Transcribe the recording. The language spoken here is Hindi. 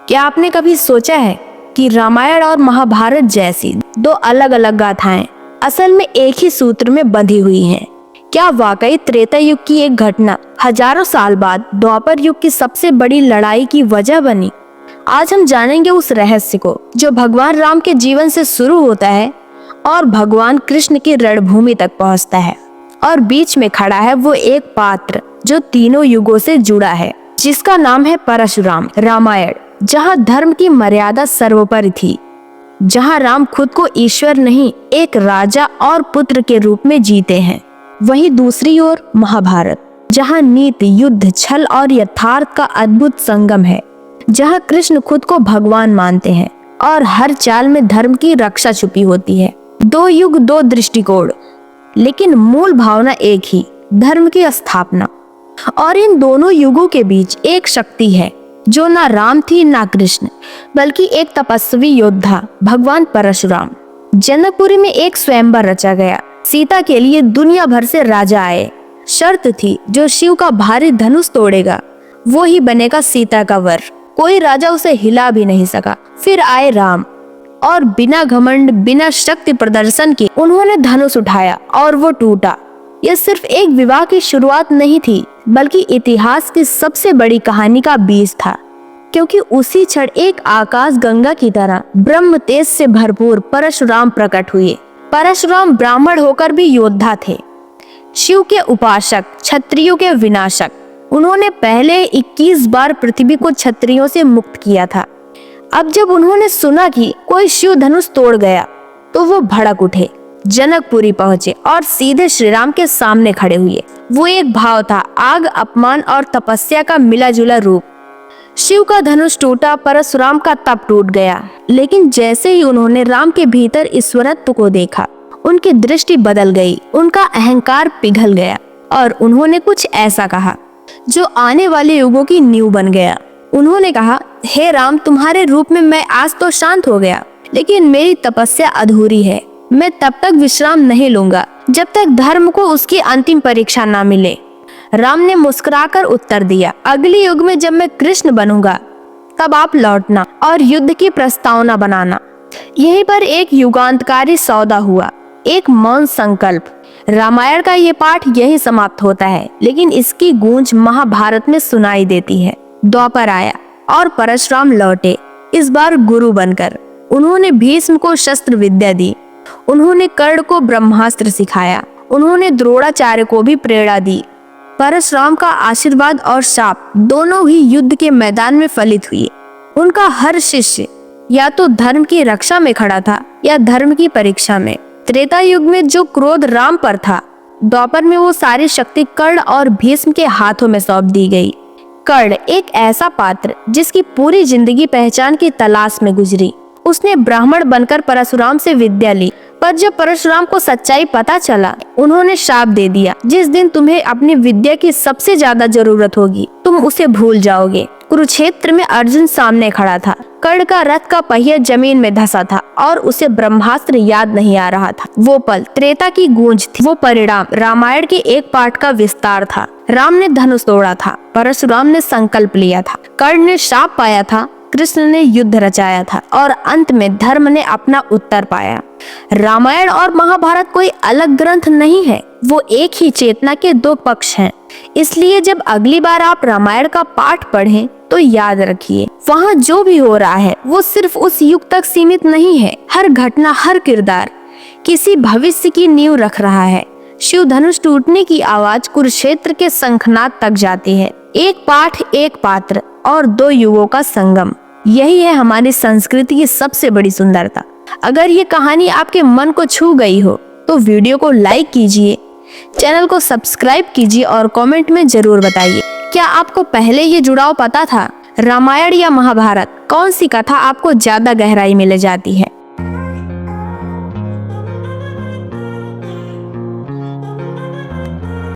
क्या आपने कभी सोचा है कि रामायण और महाभारत जैसी दो अलग अलग गाथाएं असल में एक ही सूत्र में बंधी हुई हैं? क्या वाकई त्रेता युग की एक घटना हजारों साल बाद द्वापर युग की सबसे बड़ी लड़ाई की वजह बनी? आज हम जानेंगे उस रहस्य को जो भगवान राम के जीवन से शुरू होता है और भगवान कृष्ण की रणभूमि तक पहुंचता है, और बीच में खड़ा है वो एक पात्र जो तीनों युगों से जुड़ा है, जिसका नाम है परशुराम। रामायण जहाँ धर्म की मर्यादा सर्वोपरि थी, जहाँ राम खुद को ईश्वर नहीं एक राजा और पुत्र के रूप में जीते हैं, वहीं दूसरी ओर महाभारत जहाँ नीति, युद्ध, छल और यथार्थ का अद्भुत संगम है, जहाँ कृष्ण खुद को भगवान मानते हैं और हर चाल में धर्म की रक्षा छुपी होती है। दो युग, दो दृष्टिकोण, लेकिन मूल भावना एक ही, धर्म की स्थापना। और इन दोनों युगों के बीच एक शक्ति है जो ना राम थी ना कृष्ण, बल्कि एक तपस्वी योद्धा, भगवान परशुराम। जनकपुरी में एक स्वयंवर रचा गया। सीता के लिए दुनिया भर से राजा आए। शर्त थी जो शिव का भारी धनुष तोड़ेगा वो ही बनेगा सीता का वर। कोई राजा उसे हिला भी नहीं सका। फिर आए राम और बिना घमंड, बिना शक्ति प्रदर्शन के उन्होंने धनुष उठाया और वो टूटा। यह सिर्फ एक विवाह की शुरुआत नहीं थी, बल्कि इतिहास की सबसे बड़ी कहानी का बीज था, क्योंकि उसी क्षण एक आकाश गंगा की तरह ब्रह्म तेज से भरपूर परशुराम प्रकट हुए। परशुराम ब्राह्मण होकर भी योद्धा थे, शिव के उपासक, क्षत्रियों के विनाशक। उन्होंने पहले 21 बार पृथ्वी को क्षत्रियों से मुक्त किया था। अब जब उन्होंने सुना कि कोई शिव धनुष तोड़ गया तो वो भड़क उठे, जनकपुरी पहुंचे और सीधे श्री राम के सामने खड़े हुए। वो एक भाव था, आग, अपमान और तपस्या का मिला जुला रूप। शिव का धनुष टूटा, परशुराम का तप टूट गया। लेकिन जैसे ही उन्होंने राम के भीतर ईश्वरत्व को देखा, उनकी दृष्टि बदल गई, उनका अहंकार पिघल गया और उन्होंने कुछ ऐसा कहा जो आने वाले युगों की नींव बन गया। उन्होंने कहा, हे राम, तुम्हारे रूप में मैं आज तो शांत हो गया, लेकिन मेरी तपस्या अधूरी है। मैं तब तक विश्राम नहीं लूंगा जब तक धर्म को उसकी अंतिम परीक्षा ना मिले। राम ने मुस्कुराकर उत्तर दिया, अगले युग में जब मैं कृष्ण बनूंगा तब आप लौटना और युद्ध की प्रस्तावना बनाना। यहीं पर एक युगांतकारी सौदा हुआ, एक मौन संकल्प। रामायण का ये पाठ यही समाप्त होता है, लेकिन इसकी गूंज महाभारत में सुनाई देती है। द्वापर आया और परशुराम लौटे, इस बार गुरु बनकर। उन्होंने भीष्म को शस्त्र विद्या दी, उन्होंने कर्ण को ब्रह्मास्त्र सिखाया, उन्होंने द्रोणाचार्य को भी प्रेरणा दी। परशुराम का आशीर्वाद और शाप दोनों ही युद्ध के मैदान में फलित हुए। उनका हर शिष्य या तो धर्म की रक्षा में खड़ा था या धर्म की परीक्षा में। त्रेता युग में जो क्रोध राम पर था, द्वापर में वो सारी शक्ति कर्ण और भीष्म के हाथों में सौंप दी गई। कर्ण एक ऐसा पात्र जिसकी पूरी जिंदगी पहचान की तलाश में गुजरी। उसने ब्राह्मण बनकर परशुराम से विद्या ली, पर जब परशुराम को सच्चाई पता चला, उन्होंने शाप दे दिया, जिस दिन तुम्हें अपनी विद्या की सबसे ज्यादा जरूरत होगी तुम उसे भूल जाओगे। कुरुक्षेत्र में अर्जुन सामने खड़ा था। कर्ण का रथ का पहिया जमीन में धंसा था और उसे ब्रह्मास्त्र याद नहीं आ रहा था। वो पल त्रेता की गूंज थी, वो परिणाम रामायण के एक पाठ का विस्तार था। राम ने धनुष तोड़ा था, परशुराम ने संकल्प लिया था, कर्ण ने शाप पाया था, कृष्ण ने युद्ध रचाया था और अंत में धर्म ने अपना उत्तर पाया। रामायण और महाभारत कोई अलग ग्रंथ नहीं है, वो एक ही चेतना के दो पक्ष हैं। इसलिए जब अगली बार आप रामायण का पाठ पढ़ें तो याद रखिए, वहाँ जो भी हो रहा है वो सिर्फ उस युग तक सीमित नहीं है। हर घटना, हर किरदार किसी भविष्य की नींव रख रहा है। शिव धनुष टूटने की आवाज कुरुक्षेत्र के शंखनाद तक जाती है। एक पाठ, एक पात्र और दो युगों का संगम, यही है हमारी संस्कृति की सबसे बड़ी सुंदरता। अगर ये कहानी आपके मन को छू गई हो तो वीडियो को लाइक कीजिए, चैनल को सब्सक्राइब कीजिए और कमेंट में जरूर बताइए, क्या आपको पहले ये जुड़ाव पता था? रामायण या महाभारत, कौन सी कथा आपको ज्यादा गहराई में ले जाती है?